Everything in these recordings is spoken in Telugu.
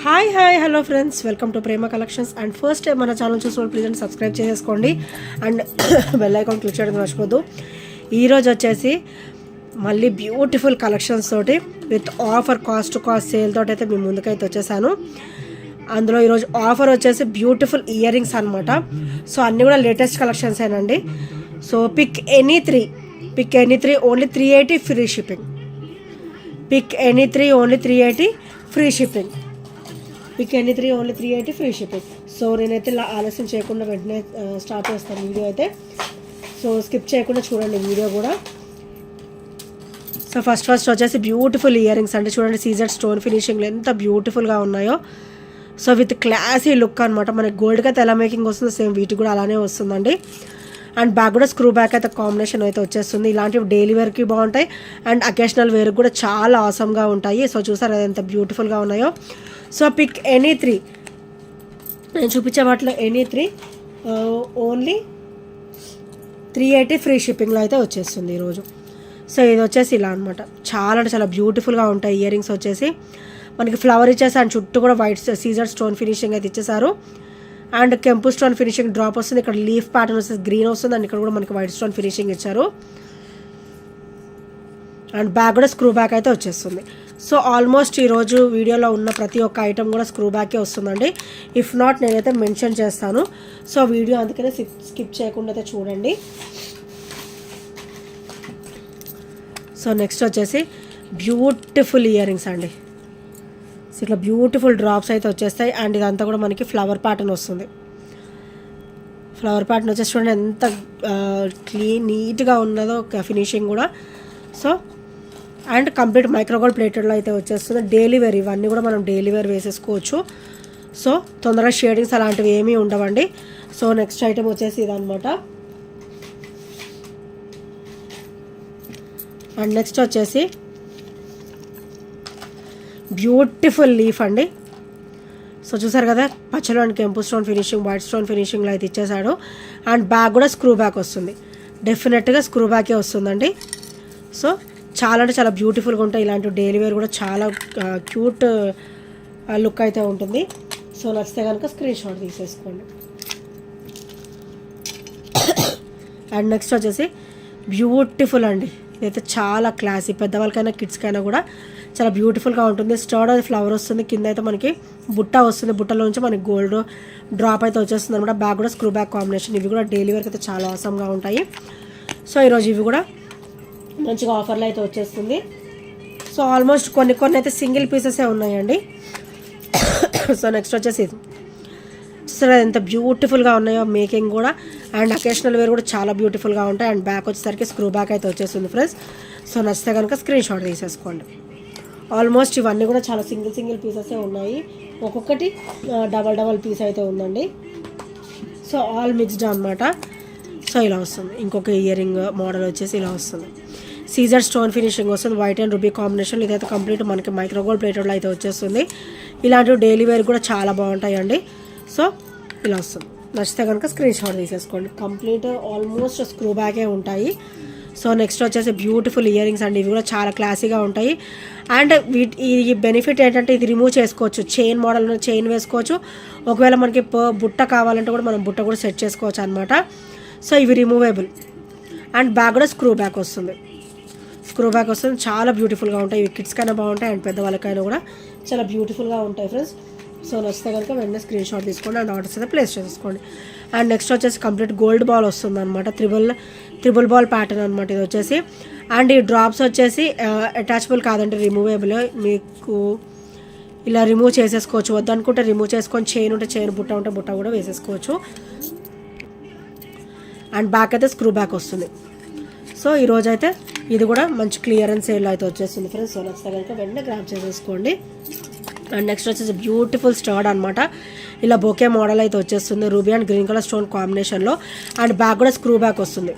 Hi hello friends, welcome to Prema collections. And first time మన ఛానల్ చూసిన ప్లీజ్ అండ్ సబ్స్క్రైబ్ చేసుకోండి అండ్ బెల్ ఐకాన్ క్లిక్ చేయడం మర్చిపోద్దు. ఈరోజు వచ్చేసి మళ్ళీ బ్యూటిఫుల్ కలెక్షన్స్ తోటి with offer cost to cost sale తోటి అయితే మీ ముందుకైతే వచ్చేసాను. అందులో ఈరోజు ఆఫర్ వచ్చేసి బ్యూటిఫుల్ ఇయర్ రింగ్స్ అనమాట. సో అన్నీ కూడా లేటెస్ట్ కలెక్షన్స్ ఏనండి. So pick any three only 380 free shipping. Pick any three only 380 free shipping. Pick any three only 380 free shipping. So నేనైతే ఆలస్యం చేయకుండా వెంటనే స్టార్ట్ చేస్తాను వీడియో అయితే. సో స్కిప్ చేయకుండా చూడండి వీడియో కూడా. సో ఫస్ట్ వచ్చేసి బ్యూటిఫుల్ ఇయర్ రింగ్స్ అంటే చూడండి, సీజర్ స్టోన్ ఫినిషింగ్లో ఎంత బ్యూటిఫుల్గా ఉన్నాయో. సో విత్ క్లాసీ లుక్ అనమాట. మనకి గోల్డ్గా ఎలా మేకింగ్ వస్తుందో సేమ్ వీటికి కూడా అలానే వస్తుందండి. అండ్ బ్యాక్ కూడా స్క్రూ బ్యాక్ అయితే కాంబినేషన్ అయితే వచ్చేస్తుంది. ఇలాంటివి డైలీ వేర్కి బాగుంటాయి అండ్ అకేషనల్ వేర్కి కూడా చాలా ఆసమ్గా ఉంటాయి. సో చూసారు అది ఎంత బ్యూటిఫుల్గా ఉన్నాయో. సో పిక్ ఎనీ త్రీ, నేను చూపించే వాటిలో ఎనీ త్రీ ఓన్లీ 380 ఫ్రీ షిప్పింగ్లో అయితే వచ్చేస్తుంది ఈరోజు. సో ఇది వచ్చేసి ఇలా అనమాట. చాలా అంటే చాలా బ్యూటిఫుల్గా ఉంటాయి ఇయర్ రింగ్స్ వచ్చేసి. మనకి ఫ్లవర్ ఇచ్చేసి అండ్ చుట్టూ కూడా వైట్ సీజర్ స్టోన్ ఫినిషింగ్ అయితే ఇచ్చేసారు. అండ్ కెంపు స్టోన్ ఫినిషింగ్ డ్రాప్ వస్తుంది. ఇక్కడ లీఫ్ ప్యాటర్న్ వస్తుంది, గ్రీన్ వస్తుంది. అండ్ ఇక్కడ కూడా మనకి వైట్ స్టోన్ ఫినిషింగ్ ఇచ్చారు. అండ్ బ్యాక్ కూడా స్క్రూ బ్యాక్ అయితే వచ్చేస్తుంది. సో ఆల్మోస్ట్ ఈరోజు వీడియోలో ఉన్న ప్రతి ఒక్క ఐటెం కూడా స్క్రూ బ్యాకే వస్తుందండి. ఇఫ్ నాట్ నేనైతే మెన్షన్ చేస్తాను. సో వీడియో అందుకనే స్కిప్ చేయకుండా అయితే చూడండి. సో నెక్స్ట్ వచ్చేసి బ్యూటిఫుల్ ఇయర్ రింగ్స్ అండి. ఇట్లా బ్యూటిఫుల్ డ్రాప్స్ అయితే వచ్చేస్తాయి. అండ్ ఇదంతా కూడా మనకి ఫ్లవర్ ప్యాటర్న్ వస్తుంది. ఫ్లవర్ ప్యాటర్న్ వచ్చేసి చూడండి ఎంత క్లీన్ నీట్గా ఉన్నదో ఫినిషింగ్ కూడా. సో అండ్ కంప్లీట్ మైక్రోగోల్డ్ ప్లేటెడ్లో అయితే వచ్చేస్తుంది. డైలీ వేర్ ఇవన్నీ కూడా మనం డైలీ వేర్ వేసేసుకోవచ్చు. సో తొందరగా షేడింగ్స్ అలాంటివి ఏమీ ఉండవండి. సో నెక్స్ట్ ఐటెం వచ్చేసి ఇదనమాట. అండ్ నెక్స్ట్ వచ్చేసి బ్యూటిఫుల్ లీఫ్ అండి. సో చూసారు కదా, పచ్చలో అండ్ కెంపు స్టోన్ ఫినిషింగ్, వైట్ స్టోన్ ఫినిషింగ్లో అయితే ఇచ్చేసాడు. అండ్ బ్యాక్ కూడా స్క్రూ బ్యాక్ వస్తుంది. డెఫినెట్గా స్క్రూ బ్యాకే వస్తుందండి. సో చాలా అంటే చాలా బ్యూటిఫుల్గా ఉంటాయి. ఇలాంటి డైలీ వేర్ కూడా చాలా క్యూట్ లుక్ అయితే ఉంటుంది. సో నచ్చితే కనుక స్క్రీన్ షాట్ తీసేసుకోండి. అండ్ నెక్స్ట్ వచ్చేసి బ్యూటిఫుల్ అండి. ఇదైతే చాలా క్లాసీ, పెద్దవాళ్ళకైనా కిడ్స్కైనా కూడా చాలా బ్యూటిఫుల్గా ఉంటుంది. స్టర్డ్ అది ఫ్లవర్ వస్తుంది, కింద అయితే మనకి బుట్ట వస్తుంది. బుట్టలో నుంచి మనకి గోల్డ్ డ్రాప్ అయితే వచ్చేస్తుంది అనమాట. బ్యాక్ కూడా స్క్రూ బ్యాక్ కాంబినేషన్. ఇవి కూడా డైలీ వేర్కి అయితే చాలా అవసరంగా ఉంటాయి. సో ఈరోజు ఇవి కూడా మంచిగా ఆఫర్లో అయితే వచ్చేస్తుంది. సో ఆల్మోస్ట్ కొన్ని అయితే సింగిల్ పీసెసే ఉన్నాయండి. సో నెక్స్ట్ వచ్చేసి ఇది సరే ఎంత బ్యూటిఫుల్గా ఉన్నాయో మేకింగ్ కూడా. అండ్ అకేషనల్ వేర్ కూడా చాలా బ్యూటిఫుల్గా ఉంటాయి. అండ్ బ్యాక్ వచ్చేసరికి స్క్రూ బ్యాక్ అయితే వచ్చేస్తుంది ఫ్రెండ్స్. సో నచ్చితే కనుక స్క్రీన్ షాట్ తీసేసుకోండి. ఆల్మోస్ట్ ఇవన్నీ కూడా చాలా సింగిల్ పీసెసే ఉన్నాయి. ఒక్కొక్కటి డబల్ పీస్ అయితే ఉందండి. సో ఆల్ మిక్స్డ్ అనమాట. సో ఇలా వస్తుంది. ఇంకొక ఇయర్ రింగ్ మోడల్ వచ్చేసి ఇలా వస్తుంది. సీజర్ స్టోన్ ఫినిషింగ్ వస్తుంది, వైట్ అండ్ రూబీ కాంబినేషన్. ఇదైతే కంప్లీట్ మనకి మైక్రోగోల్డ్ ప్లేటెడ్లో అయితే వచ్చేస్తుంది. ఇలాంటివి డైలీ వేర్ కూడా చాలా బాగుంటాయండి. సో ఇలా వస్తుంది. నచ్చితే కనుక స్క్రీన్ షాట్ తీసేసుకోండి. కంప్లీట్ ఆల్మోస్ట్ స్క్రూ బ్యాకే ఉంటాయి. సో నెక్స్ట్ వచ్చేసి బ్యూటిఫుల్ ఇయర్ రింగ్స్ అండి. ఇవి కూడా చాలా క్లాసీగా ఉంటాయి. అండ్ ఈ బెనిఫిట్ ఏంటంటే ఇది రిమూవ్ చేసుకోవచ్చు. చైన్ మోడల్ చైన్ వేసుకోవచ్చు. ఒకవేళ మనకి బుట్ట కావాలంటే కూడా మనం బుట్ట కూడా సెట్ చేసుకోవచ్చు అనమాట. సో ఇవి రిమూవేబుల్. అండ్ బ్యాక్ కూడా స్క్రూ బ్యాక్ వస్తుంది. చాలా బ్యూటిఫుల్గా ఉంటాయి. ఇవి కిడ్స్కైనా బాగుంటాయి అండ్ పెద్దవాళ్ళకైనా కూడా చాలా బ్యూటిఫుల్గా ఉంటాయి ఫ్రెండ్స్. సో నచ్చితే కనుక వెంటనే స్క్రీన్ షాట్ తీసుకోండి అండ్ ఆర్డర్స్ అయితే ప్లేస్ చేసుకోండి. అండ్ నెక్స్ట్ వచ్చేసి కంప్లీట్ గోల్డ్ బాల్ వస్తుంది అనమాట. త్రిబుల్ బాల్ ప్యాటర్న్ అనమాట ఇది వచ్చేసి. అండ్ ఈ డ్రాప్స్ వచ్చేసి అటాచబుల్ కాదంటే రిమూవేబుల్. మీకు ఇలా రిమూవ్ చేసేసుకోవచ్చు. వద్దనుకుంటే రిమూవ్ చేసుకొని చైన్ ఉంటే చైన్, బుట్ట ఉంటే బుట్ట కూడా వేసేసుకోవచ్చు. అండ్ బ్యాక్ అయితే స్క్రూ బ్యాక్ వస్తుంది. సో ఈరోజు అయితే ఇది కూడా మంచి క్లియరెన్స్ సేల్లో అయితే వచ్చేస్తుంది ఫ్రెండ్స్. సో నచ్చితే కనుక వెంటనే గ్రాబ్ చేసేసుకోండి. అండ్ నెక్స్ట్ వచ్చేసి బ్యూటిఫుల్ స్టర్డ్ అనమాట. ఇలా బొకే మోడల్ అయితే వచ్చేస్తుంది. Ruby and green colour stone కాంబినేషన్లో. అండ్ బ్యాక్ కూడా స్క్రూ బ్యాక్ వస్తుంది.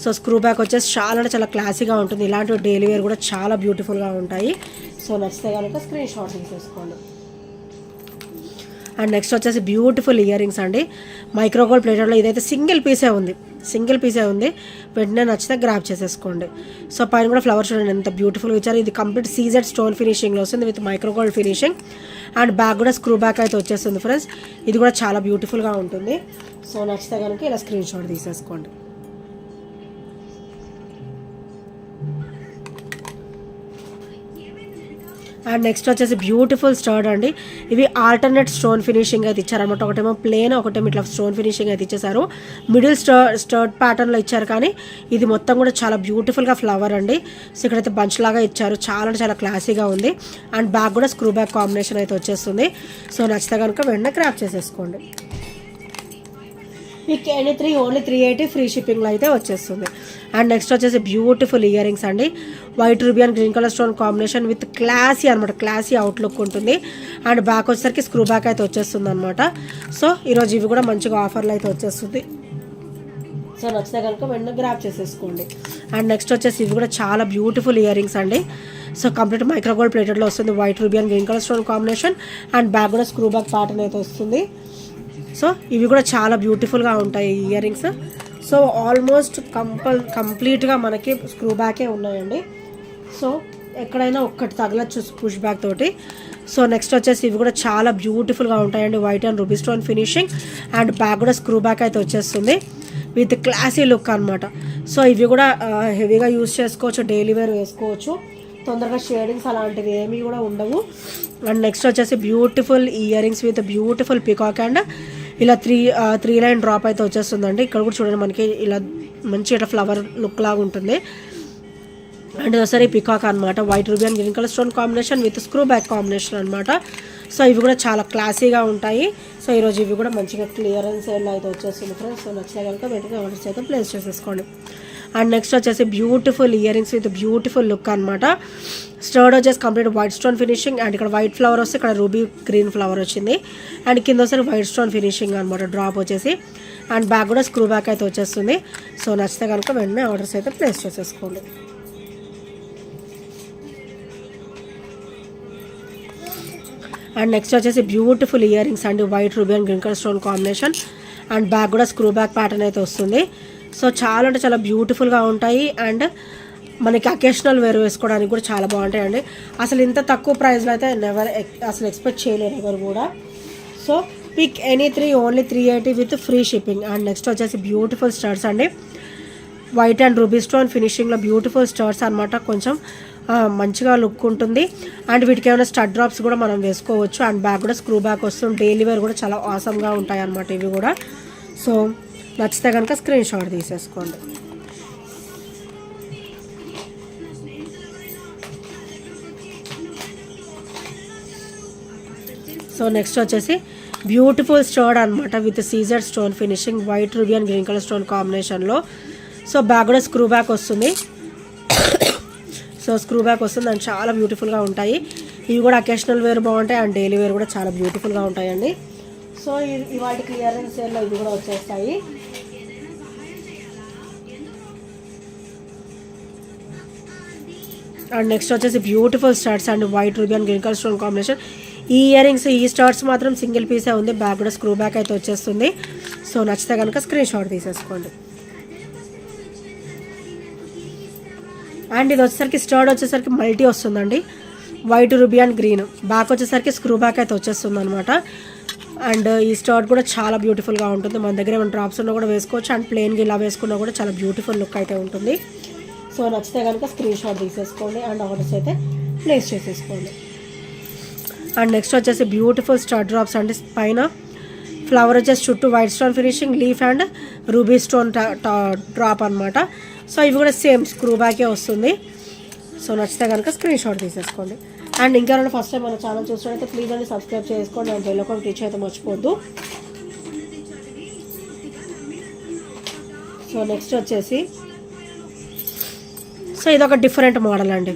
సో స్క్రూ బ్యాక్ వచ్చేసి చాలా అంటే చాలా క్లాసీగా ఉంటుంది. ఇలాంటివి డైలీ వేర్ కూడా చాలా బ్యూటిఫుల్గా ఉంటాయి. సో నచ్చితే కనుక స్క్రీన్ షాట్ తీసేసుకోండి. అండ్ నెక్స్ట్ వచ్చేసి బ్యూటిఫుల్ ఇయర్ రింగ్స్ అండి. మైక్రోగోల్డ్ ప్లేటెడ్లో ఇదైతే సింగిల్ పీసే ఉంది. సింగిల్ పీసే ఉంది. వెంటనే నచ్చితే గ్రాప్ చేసేసుకోండి. సో పైన కూడా ఫ్లవర్ చూడండి ఎంత బ్యూటిఫుల్గా ఇచ్చారు. ఇది కంప్లీట్ సీజెడ్ స్టోన్ ఫినిషింగ్లో వస్తుంది with micro gold finishing and back కూడా స్క్రూ బ్యాక్ అయితే వచ్చేస్తుంది ఫ్రెండ్స్. ఇది కూడా చాలా బ్యూటిఫుల్గా ఉంటుంది. సో నచ్చితే కనుక ఇలా స్క్రీన్ షాట్ తీసేసుకోండి. అండ్ నెక్స్ట్ వచ్చేసి బ్యూటిఫుల్ స్టర్డ్ అండి. ఇవి ఆల్టర్నేట్ స్టోన్ ఫినిషింగ్ అయితే ఇచ్చారనమాట. ఒకటేమో ప్లేన్, ఒకటేమో ఇట్లా స్టోన్ ఫినిషింగ్ అయితే ఇచ్చేసారు. మిడిల్ స్టర్డ్ ప్యాటర్న్లో ఇచ్చారు, కానీ ఇది మొత్తం కూడా చాలా బ్యూటిఫుల్గా ఫ్లవర్ అండి. సో ఇక్కడైతే బంచ్ లాగా ఇచ్చారు, చాలా చాలా క్లాసీగా ఉంది. అండ్ బ్యాక్ కూడా స్క్రూ బ్యాక్ కాంబినేషన్ అయితే వచ్చేస్తుంది. సో నచ్చితే కనుక వెంటనే క్రాప్ చేసేసుకోండి. మీకు ఎనీ 3 ఓన్లీ 380 ఫ్రీ షిప్పింగ్లో అయితే వచ్చేస్తుంది. అండ్ నెక్స్ట్ వచ్చేసి బ్యూటిఫుల్ ఇయర్ రింగ్స్ అండి. White ruby and green colour stone combination with classy అనమాట, క్లాసీ అవుట్లుక్ ఉంటుంది. అండ్ బ్యాక్ వచ్చేసరికి స్క్రూ బ్యాక్ అయితే వచ్చేస్తుంది అనమాట. సో ఈరోజు ఇవి కూడా మంచిగా ఆఫర్లో అయితే వచ్చేస్తుంది. సో నచ్చితే కనుక వెంటనే గ్రాప్ చేసేసుకోండి. అండ్ నెక్స్ట్ వచ్చేసి ఇవి కూడా చాలా బ్యూటిఫుల్ ఇయర్ రింగ్స్ అండి. సో కంప్లీట్ మైక్రోగోల్డ్ ప్లేటెడ్లో వస్తుంది. White ruby and green colour stone combination and back కూడా స్క్రూ బ్యాక్ ప్యాటర్న్ అయితే వస్తుంది. సో ఇవి కూడా చాలా బ్యూటిఫుల్గా ఉంటాయి ఇయర్ రింగ్స్. సో ఆల్మోస్ట్ కంప్లీట్గా మనకి స్క్రూ బ్యాకే ఉన్నాయండి. సో ఎక్కడైనా ఒక్కటి తగలచ్చు పుష్ బ్యాక్ తోటి. సో నెక్స్ట్ వచ్చేసి ఇవి కూడా చాలా బ్యూటిఫుల్గా ఉంటాయండి. White and ruby stone finishing and back కూడా స్క్రూ బ్యాక్ అయితే వచ్చేస్తుంది విత్ క్లాసీ లుక్ అనమాట. సో ఇవి కూడా హెవీగా యూజ్ చేసుకోవచ్చు, డైలీ వేర్ వేసుకోవచ్చు, తొందరగా షేడింగ్స్ అలాంటివి ఏమీ కూడా ఉండవు. అండ్ నెక్స్ట్ వచ్చేసి beautiful ear rings with beautiful peacock and ఇలా త్రీ లైన్ డ్రాప్ అయితే వచ్చేస్తుందండి. ఇక్కడ కూడా చూడండి మనకి ఇలా మంచి ఇట్లా ఫ్లవర్ లుక్ లాగా ఉంటుంది. అండ్ ఒకసారి పికాక్ అనమాట, white ruby and green colour stone combination with screw back combination అనమాట. సో ఇవి కూడా చాలా క్లాసీగా ఉంటాయి. సో ఈరోజు ఇవి కూడా మంచిగా క్లియరెన్స్ సేల్ అయితే వచ్చేస్తుంది ఫ్రెండ్స్. సో నచ్చితే కనుక వెంటనే ఆర్డర్స్ అయితే ప్లేస్ చేసేసుకోండి. అండ్ నెక్స్ట్ వచ్చేసి beautiful ear rings with beautiful look అనమాట. స్టర్డ్ వచ్చేసి complete white stone finishing and ఇక్కడ వైట్ ఫ్లవర్ వస్తే ఇక్కడ రూబీ గ్రీన్ ఫ్లవర్ వచ్చింది. అండ్ కింద వచ్చేసి వైట్ స్టోన్ ఫినిషింగ్ అనమాట, డ్రాప్ వచ్చేసి. అండ్ బ్యాక్ కూడా స్క్రూ బ్యాక్ అయితే వచ్చేస్తుంది. సో నచ్చితే కనుక వెంటనే ఆర్డర్స్ అయితే ప్లేస్ చేసేసుకోండి. అండ్ నెక్స్ట్ వచ్చేసి బ్యూటిఫుల్ ఇయర్ రింగ్స్ అండి. White ruby and green colour stone combination and back కూడా స్క్రూ బ్యాక్ ప్యాటర్న్ అయితే వస్తుంది. సో చాలా అంటే చాలా బ్యూటిఫుల్గా ఉంటాయి. అండ్ మనకి అకేషనల్ వేర్ వేసుకోవడానికి కూడా చాలా బాగుంటాయండి. అసలు ఇంత తక్కువ ప్రైస్లో అయితే అసలు ఎక్స్పెక్ట్ చేయలేరు ఎవరు కూడా. So pick any 3 only 380 with free shipping. And next వచ్చేసి బ్యూటిఫుల్ స్టర్స్ అండి. వైట్ అండ్ రూబీ స్టోన్ ఫినిషింగ్లో బ్యూటిఫుల్ స్టర్స్ అనమాట. కొంచెం మంచిగా లుక్ ఉంటుంది. అండ్ వీటికి ఏమైనా స్టడ్ డ్రాప్స్ కూడా మనం వేసుకోవచ్చు. అండ్ బ్యాక్ కూడా స్క్రూ బ్యాక్ వస్తుంది. డైలీ వేర్ కూడా చాలా ఆసమ్గా ఉంటాయి అన్నమాట ఇవి కూడా. సో నచ్చితే కనుక స్క్రీన్ షాట్ తీసేసుకోండి. సో నెక్స్ట్ వచ్చేసి బ్యూటిఫుల్ స్టర్డ్ అనమాట with CZ stone finishing, white ruby and green colour stone కాంబినేషన్లో. సో బ్యాక్ కూడా స్క్రూ బ్యాక్ వస్తుంది. సో స్క్రూ బ్యాక్ వస్తుంది అండ్ చాలా బ్యూటిఫుల్గా ఉంటాయి. ఇవి కూడా అకేషనల్ వేర్ బాగుంటాయి అండ్ డైలీ వేర్ కూడా చాలా బ్యూటిఫుల్గా ఉంటాయండి. సో ఇవాటి క్లియరెన్స్ సేల్లో ఇవి కూడా వచ్చేస్తాయి. అండ్ నెక్స్ట్ వచ్చేసి beautiful starts and white ruby and green colour stone combination. ఈ ఇయర్ రింగ్స్ ఈ స్టార్ట్స్ మాత్రం సింగిల్ పీసే ఉంది. బ్యాక్ కూడా స్క్రూ బ్యాక్ అయితే వచ్చేస్తుంది. సో నచ్చితే కనుక స్క్రీన్ షాట్ తీసేసుకోండి. అండ్ ఇది వచ్చేసరికి స్టర్డ్ వచ్చేసరికి మల్టీ వస్తుందండి. White ruby and green, back వచ్చేసరికి స్క్రూ బ్యాక్ అయితే వచ్చేస్తుంది అనమాట. అండ్ ఈ స్టర్డ్ కూడా చాలా బ్యూటిఫుల్గా ఉంటుంది. మన దగ్గర ఏమైనా డ్రాప్స్ ఉన్నా కూడా వేసుకోవచ్చు. అండ్ ప్లెయిన్గా ఇలా వేసుకున్నా కూడా చాలా బ్యూటిఫుల్ లుక్ అయితే ఉంటుంది. సో నచ్చితే కనుక స్క్రీన్ షాట్ తీసేసుకోండి అండ్ ఆర్డర్స్ అయితే ప్లేస్ చేసేసుకోండి. అండ్ నెక్స్ట్ వచ్చేసి బ్యూటిఫుల్ స్టార్ డ్రాప్స్ అండి. పైన ఫ్లవర్ వచ్చేసి చుట్టూ white stone finishing, leaf and ruby stone drop అనమాట. సో ఇవి కూడా సేమ్ స్క్రూ బ్యాకే వస్తుంది. సో నచ్చితే కనుక స్క్రీన్ షాట్ తీసేసుకోండి. అండ్ ఇంకెవరైనా ఫస్ట్ టైం మన ఛానల్ చూసినట్లయితే ప్లీజ్ అండి సబ్స్క్రైబ్ చేసుకోండి అండ్ బెల్ ఐకాన్ క్లిక్ అయితే మర్చిపోద్దు. సో నెక్స్ట్ వచ్చేసి సో ఇదొక డిఫరెంట్ మోడల్ అండి.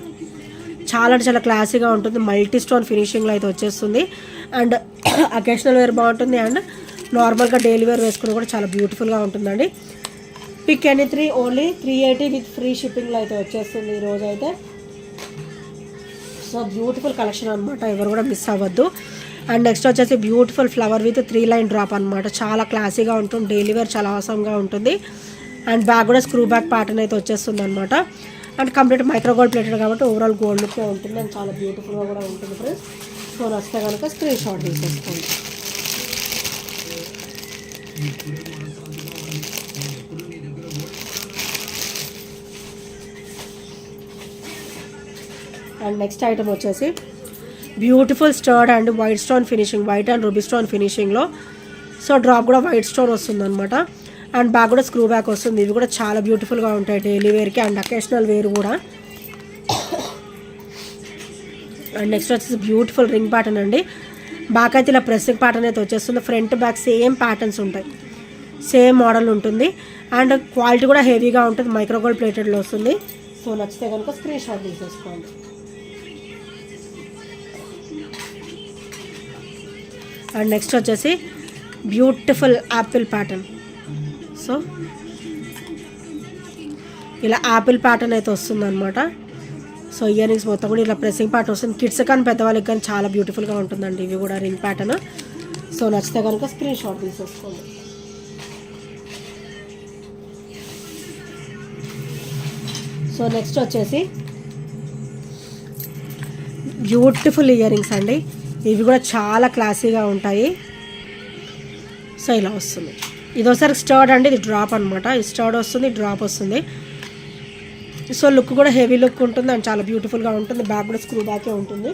చాలా అంటే చాలా క్లాసీగా ఉంటుంది. మల్టీ స్టోన్ ఫినిషింగ్లో అయితే వచ్చేస్తుంది. అండ్ అకేషనల్ వేర్ బాగుంటుంది అండ్ నార్మల్గా డైలీ వేర్ వేసుకుని కూడా చాలా బ్యూటిఫుల్గా ఉంటుందండి. Pick any 3 only 380 with free షిప్పింగ్లో అయితే వచ్చేస్తుంది ఈరోజు అయితే. సో బ్యూటిఫుల్ కలెక్షన్ అనమాట, ఎవరు కూడా మిస్ అవ్వద్దు. అండ్ నెక్స్ట్ వచ్చేసి beautiful flower with 3 line drop అనమాట. చాలా క్లాసీగా ఉంటుంది. డైలీ వేర్ చాలా అవసరంగా ఉంటుంది. అండ్ బ్యాక్ కూడా స్క్రూ బ్యాక్ ప్యాటర్న్ అయితే వచ్చేస్తుంది అనమాట. And complete micro gold plated కాబట్టి ఓవరాల్ గోల్డ్ లుక్కే ఉంటుంది అండ్ చాలా బ్యూటిఫుల్గా కూడా ఉంటుంది ఫ్రెండ్స్. సో నచ్చితే కనుక స్క్రీన్ షాట్ తీసేసుకోండి. అండ్ నెక్స్ట్ ఐటమ్ వచ్చేసి beautiful studs and white stone finishing, white and ruby stone ఫినిషింగ్లో. సో డ్రాప్ కూడా వైట్ స్టోన్ వస్తుంది అనమాట. అండ్ బ్యాక్ కూడా స్క్రూ బ్యాక్ వస్తుంది. ఇవి కూడా చాలా బ్యూటిఫుల్గా ఉంటాయి డైలీ వేర్కి అండ్ అకేషనల్ వేర్ కూడా. అండ్ నెక్స్ట్ వచ్చేసి బ్యూటిఫుల్ రింగ్ ప్యాటర్న్ అండి. బ్యాక్ అయితే ఇలా ప్రెస్సింగ్ ప్యాటర్న్ అయితే వచ్చేస్తుంది. ఫ్రంట్ బ్యాక్ సేమ్ ప్యాటర్న్స్ ఉంటాయి, సేమ్ మోడల్ ఉంటుంది. అండ్ క్వాలిటీ కూడా హెవీగా ఉంటుంది, మైక్రో గోల్డ్ ప్లేటెడ్లో వస్తుంది. సో నచ్చితే కనుక స్క్రీన్ షాట్ తీసేసుకోండి. అండ్ నెక్స్ట్ వచ్చేసి బ్యూటిఫుల్ యాపిల్ ప్యాటర్న్. సో ఇలా యాపిల్ ప్యాటర్న్ అయితే వస్తుంది అనమాట. సో ఇయర్ రింగ్స్ మొత్తం కూడా ఇలా ప్రెస్సింగ్ ప్యాటర్న్ వస్తుంది. కిడ్స్ కానీ పెద్దవాళ్ళకి కానీ చాలా బ్యూటిఫుల్గా ఉంటుందండి ఇవి కూడా రింగ్ ప్యాటర్న్. సో నచ్చితే కనుక స్క్రీన్ షాట్ తీసేసుకోండి. సో నెక్స్ట్ వచ్చేసి బ్యూటిఫుల్ ఇయర్ రింగ్స్ అండి. ఇవి కూడా చాలా క్లాసీగా ఉంటాయి. సో ఇలా వస్తుంది. ఇది ఒకసారి స్టర్డ్ అండి, ఇది డ్రాప్ అనమాట. ఇది స్టర్డ్ వస్తుంది, డ్రాప్ వస్తుంది. సో లుక్ కూడా హెవీ లుక్ ఉంటుంది అండ్ చాలా బ్యూటిఫుల్గా ఉంటుంది. బ్యాక్ కూడా స్క్రూ బ్యాకే ఉంటుంది.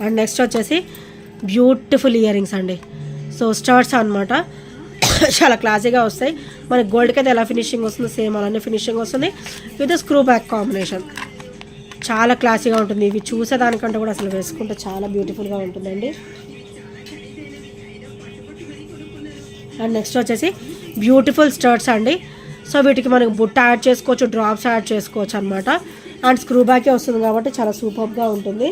అండ్ నెక్స్ట్ వచ్చేసి బ్యూటిఫుల్ ఇయర్ రింగ్స్ అండి. సో స్టర్డ్స్ అనమాట, చాలా క్లాసీగా వస్తాయి. మనకి గోల్డ్కి అయితే ఎలా ఫినిషింగ్ వస్తుంది సేమ్ అలానే ఫినిషింగ్ వస్తుంది విత్ స్క్రూ బ్యాక్ కాంబినేషన్. చాలా క్లాసీగా ఉంటుంది. ఇవి చూసేదానికంటే కూడా అసలు వేసుకుంటే చాలా బ్యూటిఫుల్గా ఉంటుందండి. అండ్ నెక్స్ట్ వచ్చేసి బ్యూటిఫుల్ స్టర్ట్స్ అండి. సో వీటికి మనకి బుట్ట యాడ్ చేసుకోవచ్చు, డ్రాప్స్ యాడ్ చేసుకోవచ్చు అనమాట. అండ్ స్క్రూ బ్యాకే వస్తుంది కాబట్టి చాలా సూపర్గా ఉంటుంది.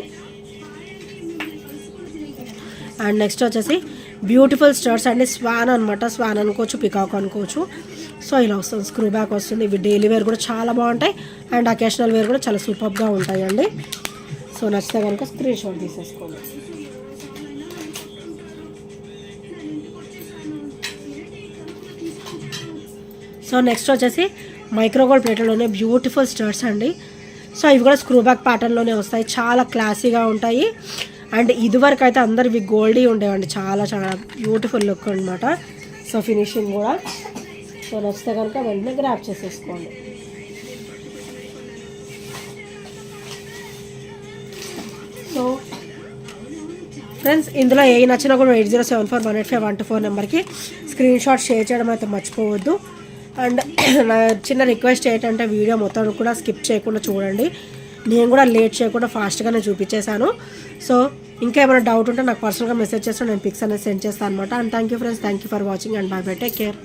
అండ్ నెక్స్ట్ వచ్చేసి బ్యూటిఫుల్ స్టర్ట్స్ అండి. స్వాన్ అనమాట, స్వాన్ అనుకోవచ్చు, పికాక్ అనుకోవచ్చు. సో ఇలా వస్తుంది, స్క్రూ బ్యాక్ వస్తుంది. ఇవి డైలీ వేర్ కూడా చాలా బాగుంటాయి అండ్ అకేషనల్ వేర్ కూడా చాలా సూపర్గా ఉంటాయి అండి. సో నచ్చితే కనుక స్క్రీన్ షాట్ తీసేసుకోండి. సో నెక్స్ట్ వచ్చేసి మైక్రో గోల్డ్ ప్లేటెడ్లోనే బ్యూటిఫుల్ స్టర్ట్స్ అండి. సో ఇవి కూడా స్క్రూ బ్యాక్ ప్యాటర్న్లోనే వస్తాయి, చాలా క్లాసీగా ఉంటాయి. అండ్ ఇదివరకు అయితే అందరు ఇవి గోల్డీ ఉండేవండి, చాలా చాలా బ్యూటిఫుల్ లుక్ అనమాట. సో ఫినిషింగ్ కూడా. సో నచ్చితే కనుక వెంటనే గ్రాప్ చేసేసుకోండి. సో ఫ్రెండ్స్ ఇందులో ఏ నచ్చినా కూడా 8074185184 నెంబర్కి స్క్రీన్ షాట్ షేర్ చేయడం అయితే మర్చిపోవద్దు. అండ్ నా చిన్న రిక్వెస్ట్ ఏంటంటే వీడియో మొత్తం కూడా స్కిప్ చేయకుండా చూడండి. నేను కూడా లేట్ చేయకుండా ఫాస్ట్గానే చూపించేశాను. సో ఇంకా ఏమైనా డౌట్ ఉంటే నాకు పర్సనల్గా మెసేజ్ చేస్తే నేను పిక్స్ అనేది సెండ్ చేస్తాను అనమాట. And thank you friends, thank you for watching and by by, take care.